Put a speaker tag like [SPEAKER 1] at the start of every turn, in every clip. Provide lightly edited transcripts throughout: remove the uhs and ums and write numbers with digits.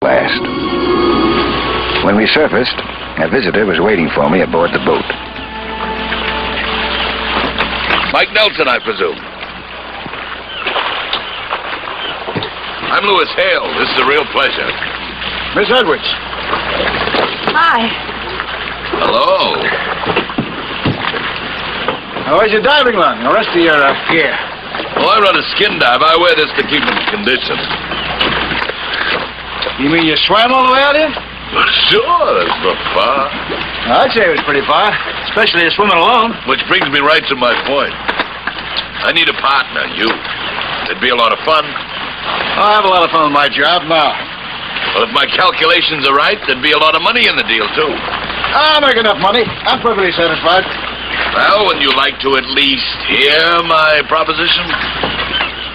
[SPEAKER 1] last. When we surfaced, a visitor was waiting for me aboard the boat.
[SPEAKER 2] Mike Nelson, I presume. I'm Louis Hale. This is a real pleasure.
[SPEAKER 1] Miss Edwards.
[SPEAKER 3] Hi.
[SPEAKER 2] Hello.
[SPEAKER 1] Where's your diving line? The rest of your gear?
[SPEAKER 2] Oh, I run a skin dive. I wear this to keep in condition.
[SPEAKER 1] You mean you swam all the way out here?
[SPEAKER 2] Well, sure, that's not far.
[SPEAKER 1] I'd say it was pretty far, especially swimming alone.
[SPEAKER 2] Which brings me right to my point. I need a partner, you. It'd be a lot of fun.
[SPEAKER 1] I have a lot of fun with my job now.
[SPEAKER 2] Well, if my calculations are right, there'd be a lot of money in the deal, too.
[SPEAKER 1] I'll make enough money. I'm perfectly satisfied.
[SPEAKER 2] Well, would you like to at least hear my proposition?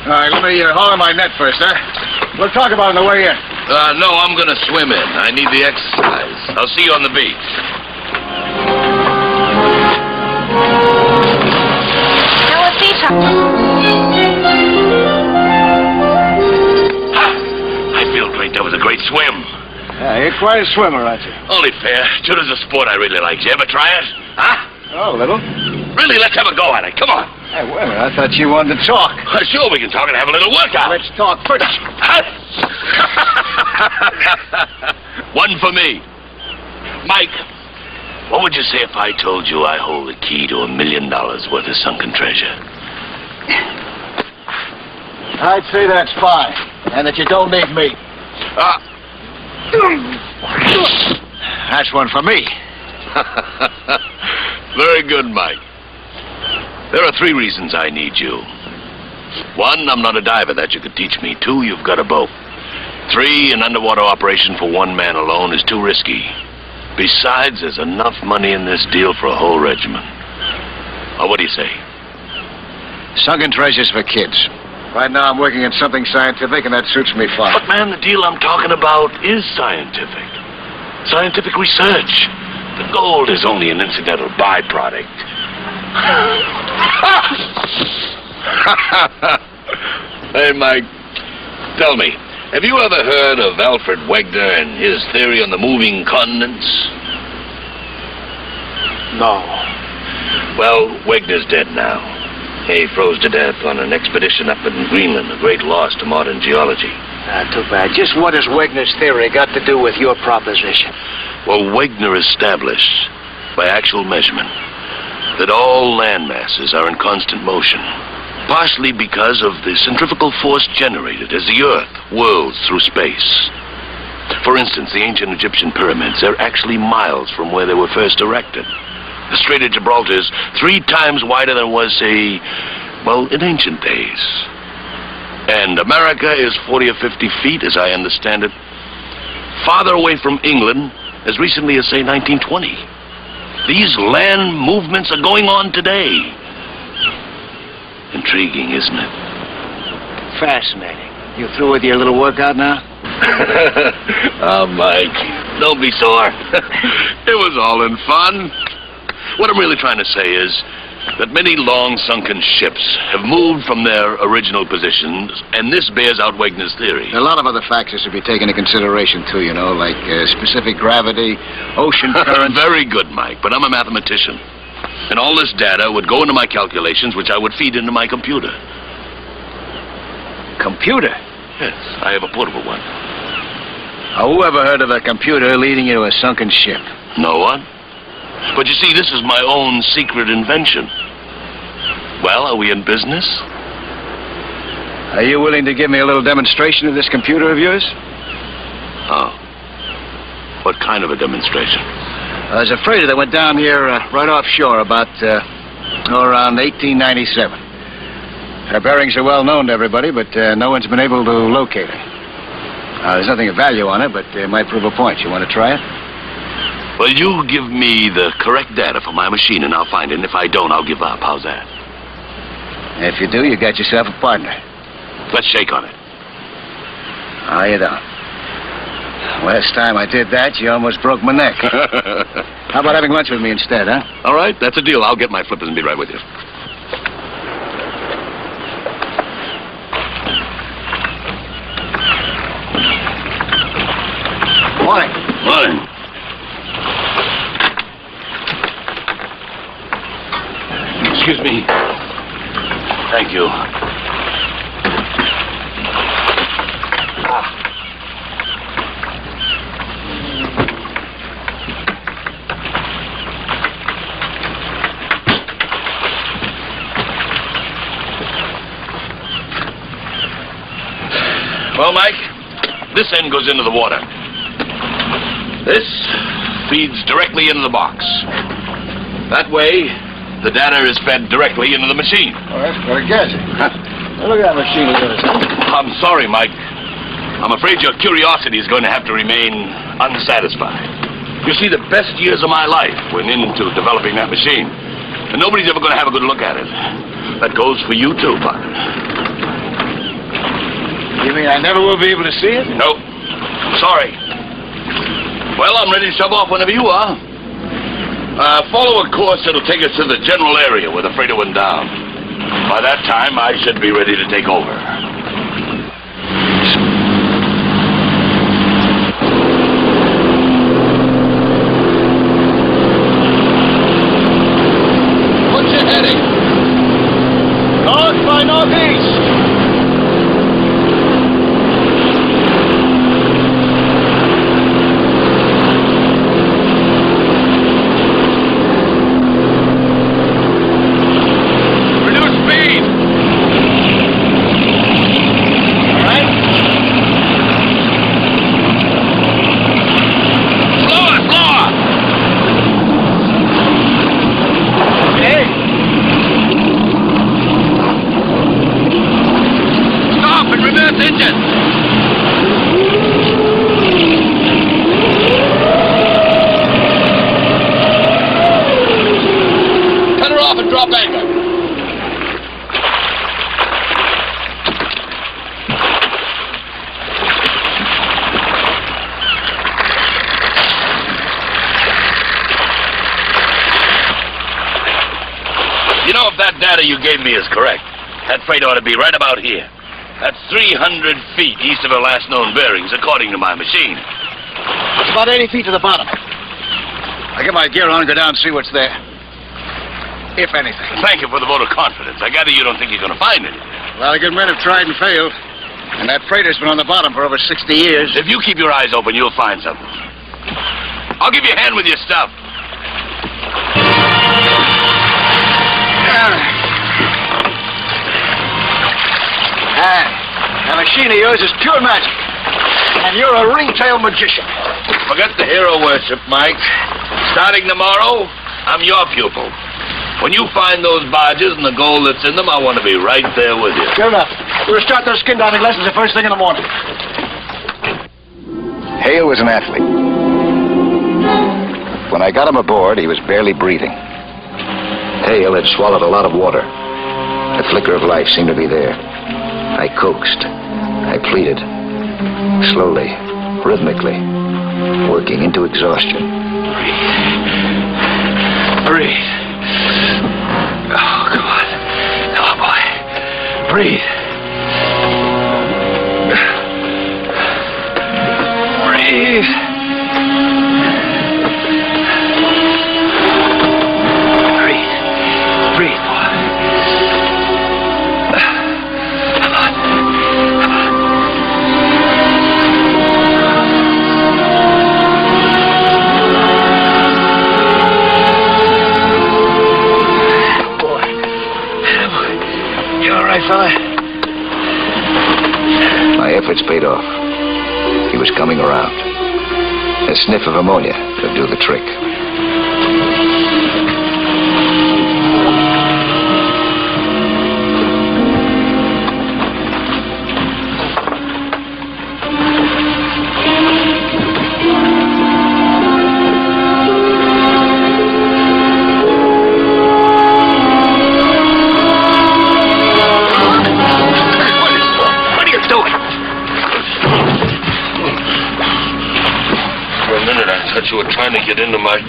[SPEAKER 1] All right, let me haul in my net first, huh? We'll talk about it on the way in.
[SPEAKER 2] No, I'm going to swim in. I need the exercise. I'll see you on the beach.
[SPEAKER 3] Now let's eat.
[SPEAKER 2] I feel great. That was a great swim.
[SPEAKER 1] Yeah, you're quite a swimmer, aren't you?
[SPEAKER 2] Only fair. Judo's a sport I really like. You ever try it? Huh?
[SPEAKER 1] Oh, a little.
[SPEAKER 2] Really, let's have a go at it. Come on.
[SPEAKER 1] Hey, wait a minute. I thought you wanted to talk.
[SPEAKER 2] Sure, we can talk and have a little workout.
[SPEAKER 1] Let's talk first.
[SPEAKER 2] One for me. Mike, what would you say if I told you I hold the key to $1 million worth of sunken treasure?
[SPEAKER 1] I'd say that's fine, and that you don't need me. That's one for me.
[SPEAKER 2] Very good, Mike. There are 3 reasons I need you. 1, I'm not a diver. That you could teach me. 2, you've got a boat. 3, an underwater operation for one man alone is too risky. Besides, there's enough money in this deal for a whole regiment. Oh, what do you say?
[SPEAKER 1] Sunken treasures for kids. Right now I'm working on something scientific, and that suits me fine.
[SPEAKER 2] But, man, the deal I'm talking about is scientific. Scientific research. The gold is only an incidental byproduct. Hey, Mike, tell me, have you ever heard of Alfred Wegener and his theory on the moving continents?
[SPEAKER 1] No.
[SPEAKER 2] Well, Wegener's dead now. He froze to death on an expedition up in Greenland, a great loss to modern geology.
[SPEAKER 1] Too bad. Just what has Wegener's theory got to do with your proposition?
[SPEAKER 2] Well, Wegener established, by actual measurement, that all land masses are in constant motion, partially because of the centrifugal force generated as the Earth whirls through space. For instance, the ancient Egyptian pyramids are actually miles from where they were first erected. The Strait of Gibraltar is 3 times wider than it was, say, well, in ancient days. And America is 40 or 50 feet, as I understand it, farther away from England as recently as, say, 1920. These land movements are going on today. Intriguing, isn't it?
[SPEAKER 1] Fascinating. You through with your little workout now?
[SPEAKER 2] Oh, Mike, don't be sore. It was all in fun. What I'm really trying to say is that many long-sunken ships have moved from their original positions, and this bears out Wegener's theory.
[SPEAKER 1] A lot of other factors to be taken into consideration, too, you know, like specific gravity, ocean currents.
[SPEAKER 2] Very good, Mike, but I'm a mathematician. And all this data would go into my calculations, which I would feed into my computer.
[SPEAKER 1] Computer?
[SPEAKER 2] Yes, I have a portable one.
[SPEAKER 1] Who ever heard of a computer leading you to a sunken ship?
[SPEAKER 2] No one. But you see, this is my own secret invention. Well, are we in business?
[SPEAKER 1] Are you willing to give me a little demonstration of this computer of yours?
[SPEAKER 2] Oh. What kind of a demonstration?
[SPEAKER 1] I was afraid that went down here right offshore about around 1897. Her bearings are well known to everybody, but no one's been able to locate her. There's nothing of value on it, but it might prove a point. You want to try it?
[SPEAKER 2] Well, you give me the correct data for my machine, and I'll find it. And if I don't, I'll give up. How's that?
[SPEAKER 1] If you do, you got yourself a partner.
[SPEAKER 2] Let's shake on it.
[SPEAKER 1] Oh, you don't. Last time I did that, you almost broke my neck. How about having lunch with me instead, huh?
[SPEAKER 2] All right, that's a deal. I'll get my flippers and be right with you.
[SPEAKER 1] Morning.
[SPEAKER 2] Morning. Excuse me. Thank you. Well, Mike, this end goes into the water. This feeds directly into the box. That way, the data is fed directly into the machine.
[SPEAKER 1] Oh, that's what I guess. Now, look at that machine of yours.
[SPEAKER 2] I'm sorry, Mike. I'm afraid your curiosity is going to have to remain unsatisfied. You see, the best years of my life went into developing that machine. And nobody's ever going to have a good look at it. That goes for you, too, partner.
[SPEAKER 1] You mean I never will be able to see it?
[SPEAKER 2] No. Sorry. Well, I'm ready to shove off whenever you are. Follow a course that'll take us to the general area where the freighter went down. By that time, I should be ready to take over.
[SPEAKER 1] What's your heading? North by northeast.
[SPEAKER 2] You know, if that data you gave me is correct, that freight ought to be right about here. That's 300 feet east of her last known bearings, according to my machine.
[SPEAKER 1] It's about 80 feet to the bottom. I'll get my gear on and go down and see what's there. If anything.
[SPEAKER 2] Thank you for the vote of confidence. I gather you don't think you're going to find anything.
[SPEAKER 1] A lot of good men have tried and failed. And that freighter's been on the bottom for over 60 years.
[SPEAKER 2] If you keep your eyes open, you'll find something. I'll give you a hand with your stuff.
[SPEAKER 1] That machine of yours is pure magic. And you're a ringtail magician.
[SPEAKER 2] Forget the hero worship, Mike. Starting tomorrow, I'm your pupil. When you find those barges and the gold that's in them, I want to be right there with you.
[SPEAKER 1] Good enough. We'll start those skin diving lessons the first thing in the morning. Hale was an athlete. When I got him aboard, he was barely breathing. Hale had swallowed a lot of water. The flicker of life seemed to be there. I coaxed. I pleaded. Slowly, rhythmically, working into exhaustion. Breathe. Oh, come on. Come on, boy. Breathe. Breathe. Breathe, boy. Come on. Come on. Boy. You all right, fella? My efforts paid off. He was coming around. A sniff of ammonia could do the trick.
[SPEAKER 2] You were trying to get into my...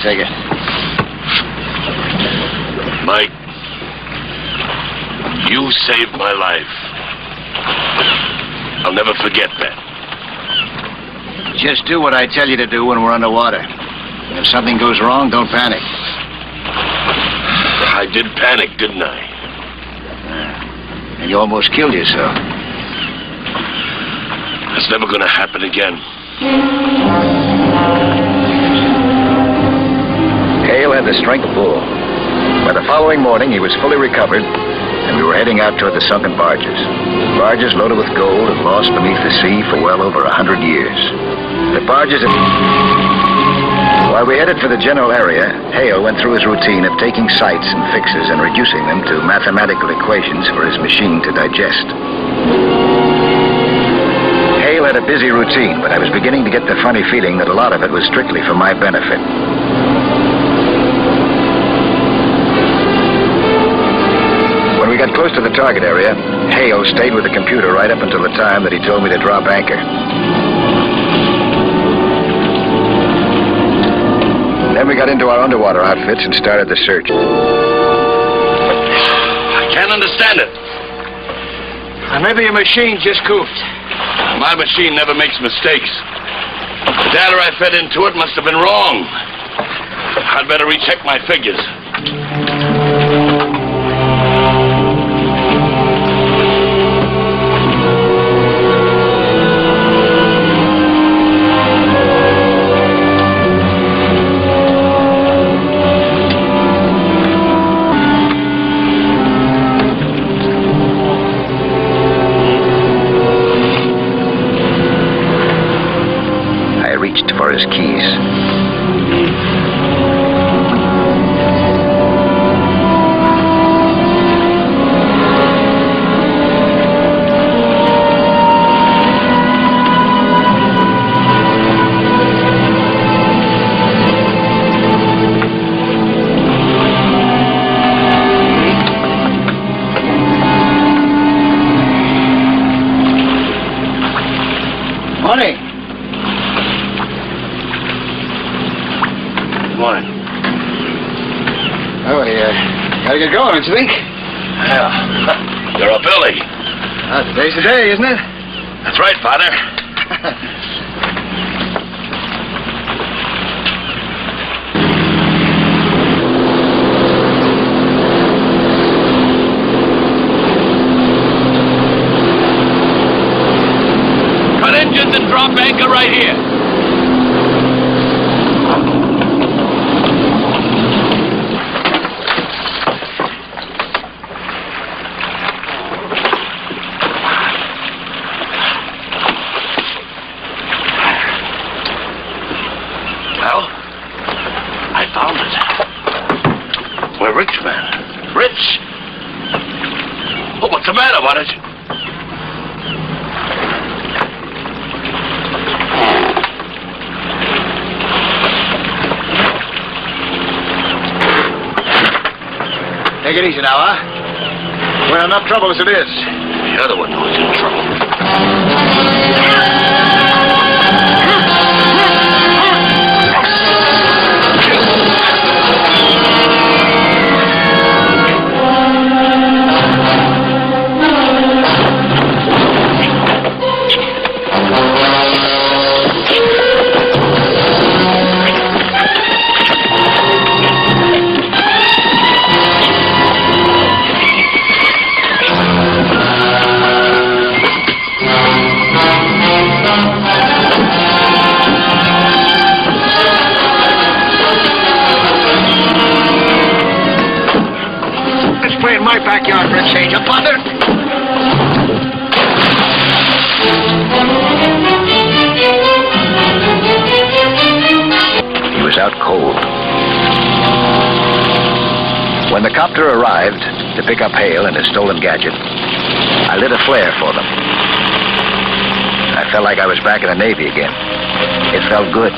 [SPEAKER 1] take it.
[SPEAKER 2] Mike, you saved my life. I'll never forget that.
[SPEAKER 1] Just do what I tell you to do when we're underwater. If something goes wrong, don't panic.
[SPEAKER 2] I did panic, didn't I?
[SPEAKER 1] And you almost killed yourself.
[SPEAKER 2] That's never going to happen again.
[SPEAKER 1] Hale had the strength of bull. By the following morning, he was fully recovered, and we were heading out toward the sunken barges. Barges loaded with gold and lost beneath the sea for well over 100 years. The barges had... While we headed for the general area, Hale went through his routine of taking sights and fixes and reducing them to mathematical equations for his machine to digest. Hale had a busy routine, but I was beginning to get the funny feeling that a lot of it was strictly for my benefit. When we got close to the target area, Hale stayed with the computer right up until the time that he told me to drop anchor. Then we got into our underwater outfits and started the search.
[SPEAKER 2] I can't understand it.
[SPEAKER 1] Maybe your machine just goofed.
[SPEAKER 2] My machine never makes mistakes. The data I fed into it must have been wrong. I'd better recheck my figures.
[SPEAKER 1] For his keys. Morning.
[SPEAKER 2] Morning.
[SPEAKER 1] Oh, gotta get going, don't you think?
[SPEAKER 2] Yeah. You're up early.
[SPEAKER 1] Today's the day, isn't it?
[SPEAKER 2] That's right, partner. Cut engines and drop anchor right here. Well, I found it. We're rich, man. Rich. Oh, what's the matter? What is it?
[SPEAKER 1] Take it easy now, huh? We're in enough trouble as it is.
[SPEAKER 2] The other one who's in trouble.
[SPEAKER 1] Play in my backyard for a change, up, partner. He was out cold. When the copter arrived to pick up Hale and his stolen gadget, I lit a flare for them. I felt like I was back in the Navy again. It felt good.